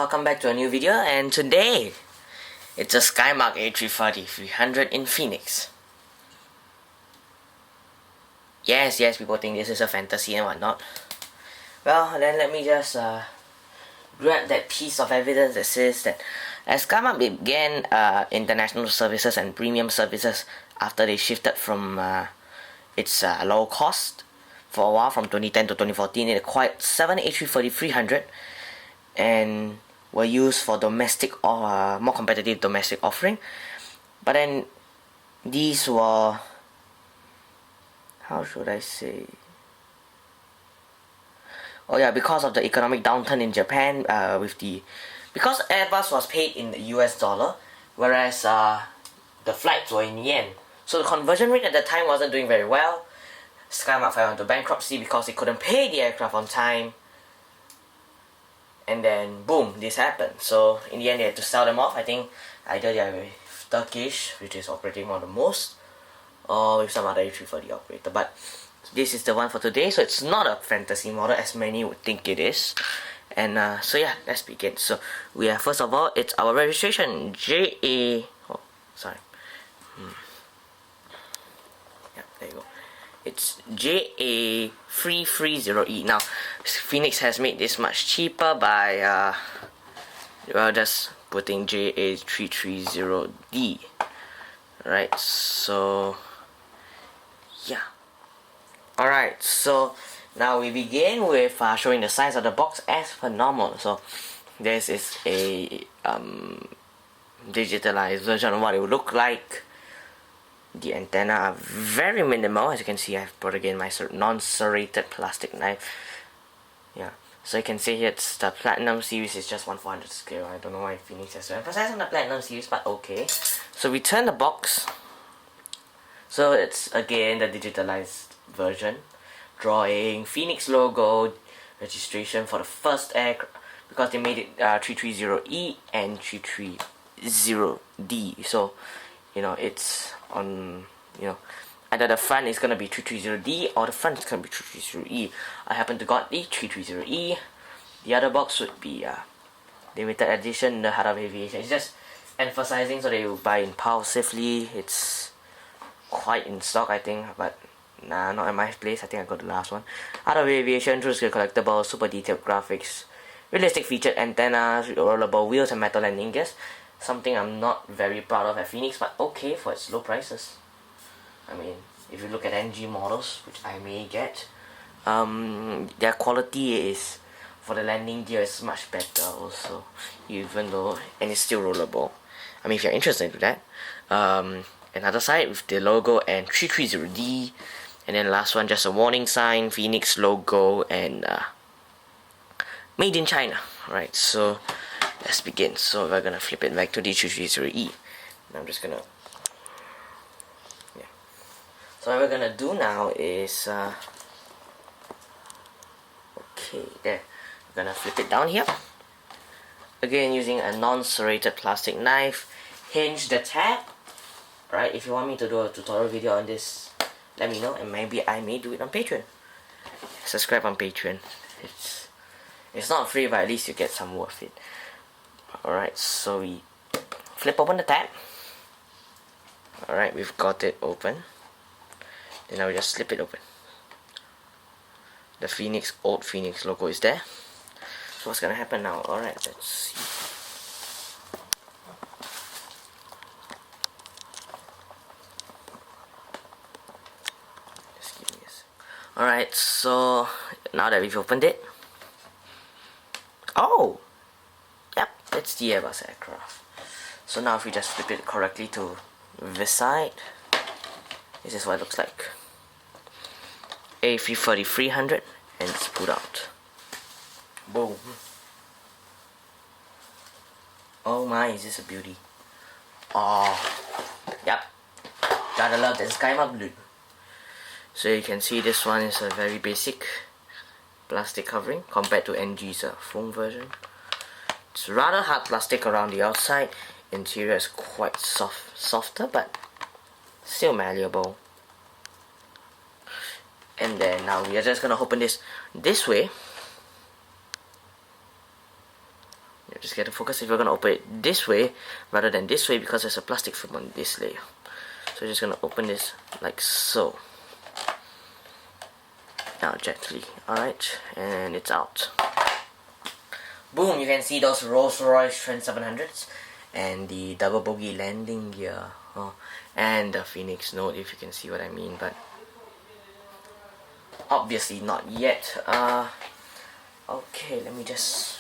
welcome back to a new video, and today it's a SkyMark A330-300 in Phoenix. Yes, people think this is a fantasy and whatnot. Well, then let me just grab that piece of evidence that says that as SkyMark began international services and premium services after they shifted from its low cost for a while from 2010 to 2014, it acquired 7 A330-300 and were used for domestic or more competitive domestic offering. But then these were, how should I say, because of the economic downturn in Japan, because Airbus was paid in the US dollar, whereas the flights were in yen, so the conversion rate at the time wasn't doing very well. SkyMark fell into bankruptcy because they couldn't pay the aircraft on time, and then boom, this happened. So in the end they had to sell them off. I think either they are with Turkish, which is operating one of the most, or with some other A330 operator. But this is the one for today, so it's not a fantasy model as many would think it is. And so yeah, let's begin. So we have, first of all, it's our registration JA, there you go. It's JA330E. Now, Phoenix has made this much cheaper by just putting JA330D. Right, so yeah. Alright, so now we begin with showing the size of the box as per normal. So this is a digitalized version of what it would look like. The antenna are very minimal. As you can see, I've brought again my non-serrated plastic knife. Yeah, so you can see here it's the Platinum series, is just 1/400 scale. I don't know why Phoenix has to emphasize on the Platinum series, but okay. So we turn the box. So it's again the digitalized version. Drawing Phoenix logo, registration for the first aircraft, because they made it 330E and 330D. So it's on, either the front is gonna be 330D or the front is gonna be 330E. I happen to got the 330E. The other box would be limited edition, the Heart of Aviation. It's just emphasizing so they will buy impulsively. It's quite in stock, I think, but nah, not at my place. I think I got the last one. Heart of Aviation, true scale collectible, super detailed graphics, realistic featured antennas, rollable wheels, and metal landing gears. Something I'm not very proud of at Phoenix, but okay for its low prices. I mean, if you look at NG models, which I may get, their quality is, for the landing gear, is much better also, even though, and it's still rollable. I mean, if you're interested in that. Another side with the logo and 330D, and then last one, just a warning sign, Phoenix logo, and made in China. Right, so let's begin. So we're gonna flip it back to the 330E. And I'm just gonna, so what we're gonna do now is okay, there. We're gonna flip it down here. Again, using a non-serrated plastic knife. Hinge the tab. Right, if you want me to do a tutorial video on this, let me know, and maybe I may do it on Patreon. Subscribe on Patreon. It's not free, but at least you get some worth it. Alright, so we flip open the tab. Alright, we've got it open. Then now we just slip it open. The old Phoenix logo is there. So what's gonna happen now? Alright, let's see. Just give me a sec. Alright, so now that we've opened it. Oh! Yep, it's the Airbus aircraft. So now if we just flip it correctly to this side, this is what it looks like. A330-300, and it's put out. Boom. Oh my, is this a beauty. Oh, yep. Gotta love the SkyMark blue. So you can see this one is a very basic plastic covering compared to NG's foam version. It's rather hard plastic around the outside. Interior is quite softer, but still malleable. And then now we are just gonna open this way. just get to focus if you're gonna open it this way rather than this way, because there's a plastic film on this layer. So just gonna open this like so. Now gently, alright, and it's out. Boom, you can see those Rolls-Royce Trent 700s and the double bogey landing gear, and the Phoenix Note, if you can see what I mean, but obviously not yet. Okay, let me just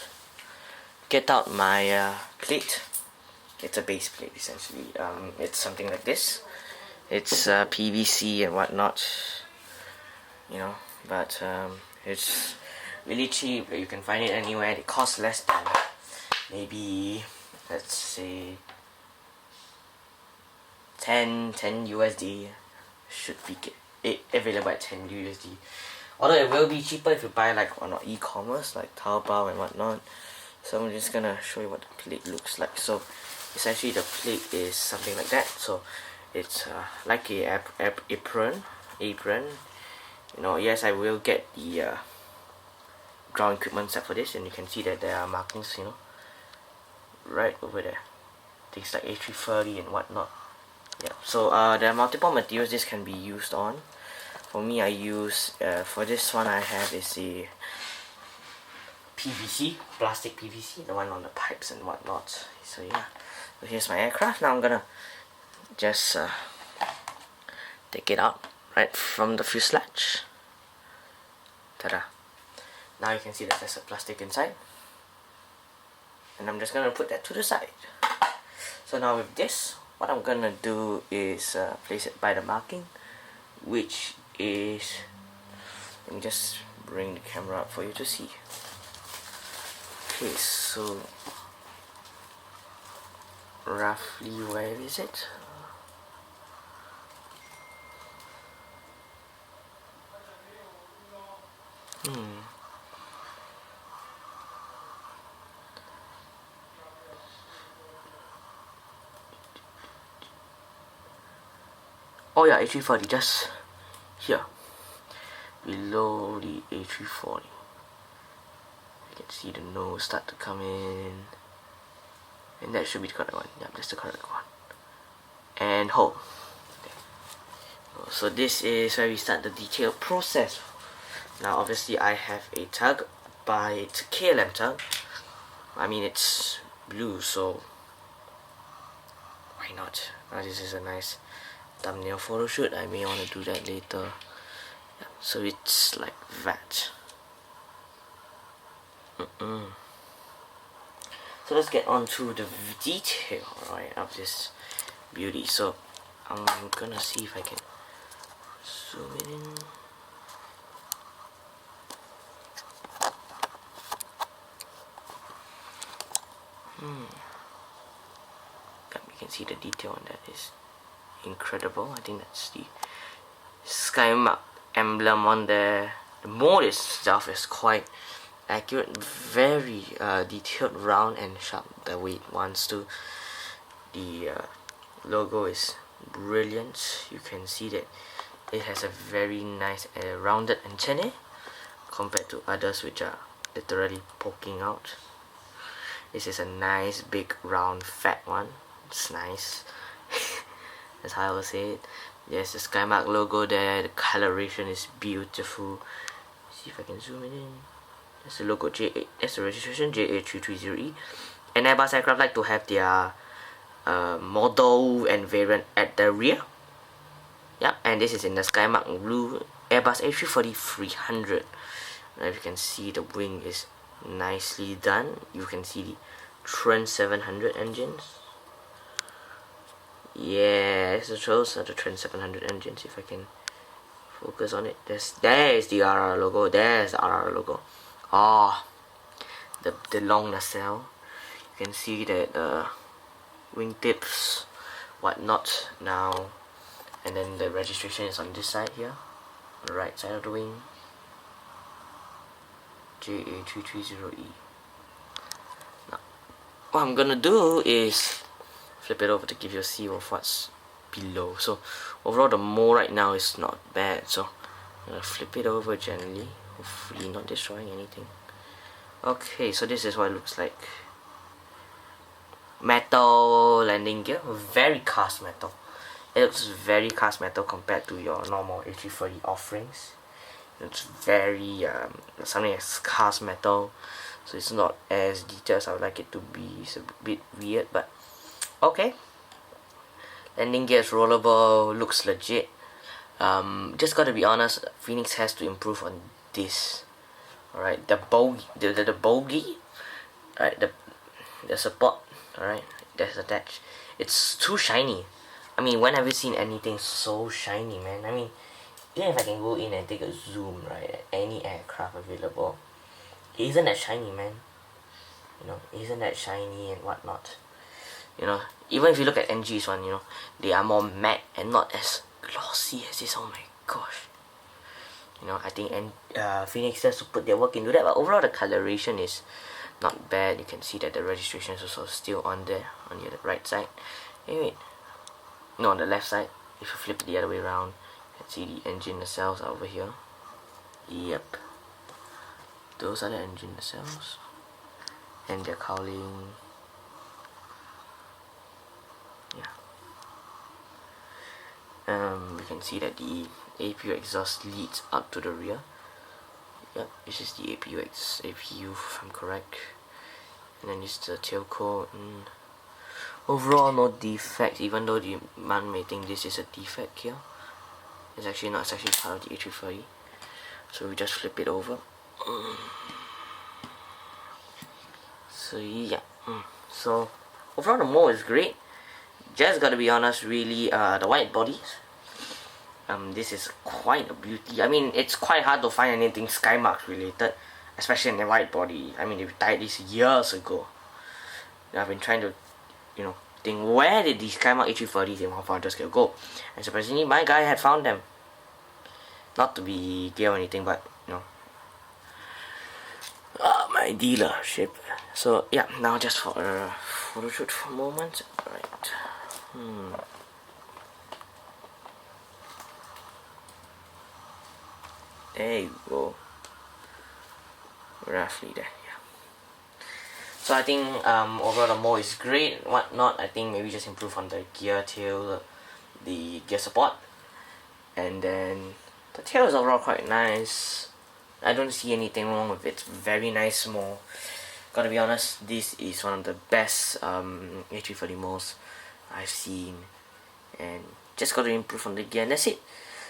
get out my plate. It's a base plate essentially. It's something like this. It's PVC and whatnot, you know, but it's really cheap. You can find it anywhere. It costs less than maybe, let's say 10 USD. Should be available at 10 USD. Although it will be cheaper if you buy like on e-commerce like Taobao and whatnot. So I'm just gonna show you what the plate looks like. So essentially the plate is something like that. So it's like a apron. You know, yes, I will get the ground equipment set for this, and you can see that there are markings, you know, right over there. Things like A330 and whatnot. Yeah. So there are multiple materials this can be used on. For me, I use for this one I have is a PVC, plastic PVC, the one on the pipes and whatnot. So yeah. So here's my aircraft. Now I'm gonna just take it out right from the fuselage. Ta-da! Now you can see that there's a plastic inside, and I'm just gonna put that to the side. So now with this, what I'm gonna do is place it by the marking, which is, let me just bring the camera up for you to see. Okay, so roughly where is it? Oh yeah, A340, just here, below the A340. You can see the nose start to come in, and that should be the correct one. Yeah, that's the correct one. And hold. So this is where we start the detailed process. Now obviously I have a tug, but it's a KLM tug. I mean, it's blue, so why not? Now this is a nice thumbnail photo shoot. I may want to do that later. Yeah, so it's like that. So let's get on to the detail, right, of this beauty. So I'm gonna see if I can zoom it in. You can see the detail on that is incredible. I think that's the SkyMark emblem on there. The mold itself is quite accurate, very detailed, round and sharp the way it wants to. The logo is brilliant. You can see that it has a very nice rounded antennae compared to others which are literally poking out. This is a nice big round fat one. It's nice. That's how I will say it. There's the SkyMark logo there. The coloration is beautiful. See if I can zoom it in. That's the logo J8. That's the registration JA330E. And Airbus aircraft like to have their model and variant at the rear. Yeah, and this is in the SkyMark blue Airbus A330-300. Now if you can see, the wing is nicely done. You can see the Trent 700 engines. Yes, those are the Trent 700 engines. If I can focus on it, there's the RR logo. There's the RR logo. Ah, the long nacelle. You can see that wingtips, whatnot now, and then the registration is on this side here, on the right side of the wing. JA330E. Now, what I'm gonna do is flip it over to give you a see of what's below. So overall the mold right now is not bad, so I'm gonna flip it over gently, hopefully not destroying anything. Okay, so this is what it looks like. metal landing gear, very cast metal. It looks very cast metal compared to your normal A330 offerings. It's very something as cast metal, so it's not as detailed as I would like it to be. It's a bit weird, but okay. Landing gear is rollable, looks legit. Just gotta be honest, Phoenix has to improve on this. Alright, the bogey, alright, the support, alright, that's attached. It's too shiny. I mean, when have you seen anything so shiny, man? I mean, even if I can go in and take a zoom, right, at any aircraft available, it isn't that shiny, man. You know, it isn't that shiny and whatnot. You know, even if you look at NG's one, you know, they are more matte and not as glossy as this. Oh my gosh. You know, I think Phoenix has to put their work into that, but overall the coloration is not bad. You can see that the registration is also still on there, on the right side. Anyway, no, on the left side. If you flip it the other way around, you can see the engine nacelles over here. Yep, those are the engine nacelles, and they're cowling. Yeah. We can see that the APU exhaust leads up to the rear. Yep, this is the APU, if I'm correct. And then this is the tail cone. Overall, no defects, even though the man may think this is a defect here. It's actually not, it's actually part of the A330. So we just flip it over. So yeah, so overall the mold is great. Just gotta be honest, really, the white bodies, this is quite a beauty. I mean, it's quite hard to find anything SkyMarks related, especially in the white body. I mean, they retired this years ago. I've been trying to, you know, think where did these SkyMark A330s and 100s go, and surprisingly my guy had found them. Not to be gay or anything, but you know, my dealership. So yeah, now just for a photo shoot for a moment. Right. There you go. Roughly there, yeah. So I think overall the mold is great. Whatnot, I think maybe just improve on the gear tail, the gear support, and then the tail is overall quite nice. I don't see anything wrong with it. It's very nice mold. Gotta be honest, this is one of the best A330 molds I've seen, and just gotta improve on the gear, and that's it.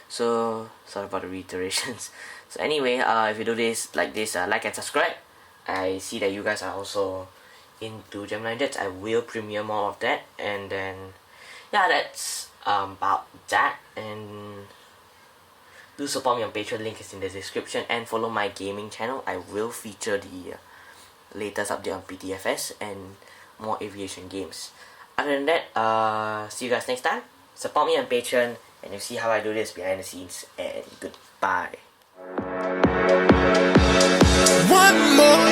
So sorry about the reiterations. So anyway, if you do this like this, like and subscribe. I see that you guys are also into Gemini jets. I will premiere more of that, and then yeah, that's about that. And do support me on Patreon, link is in the description, and follow my gaming channel. I will feature the latest update on PTFS and more aviation games. Other than that, see you guys next time. Support me on Patreon, and you'll see how I do this behind the scenes. And goodbye. One more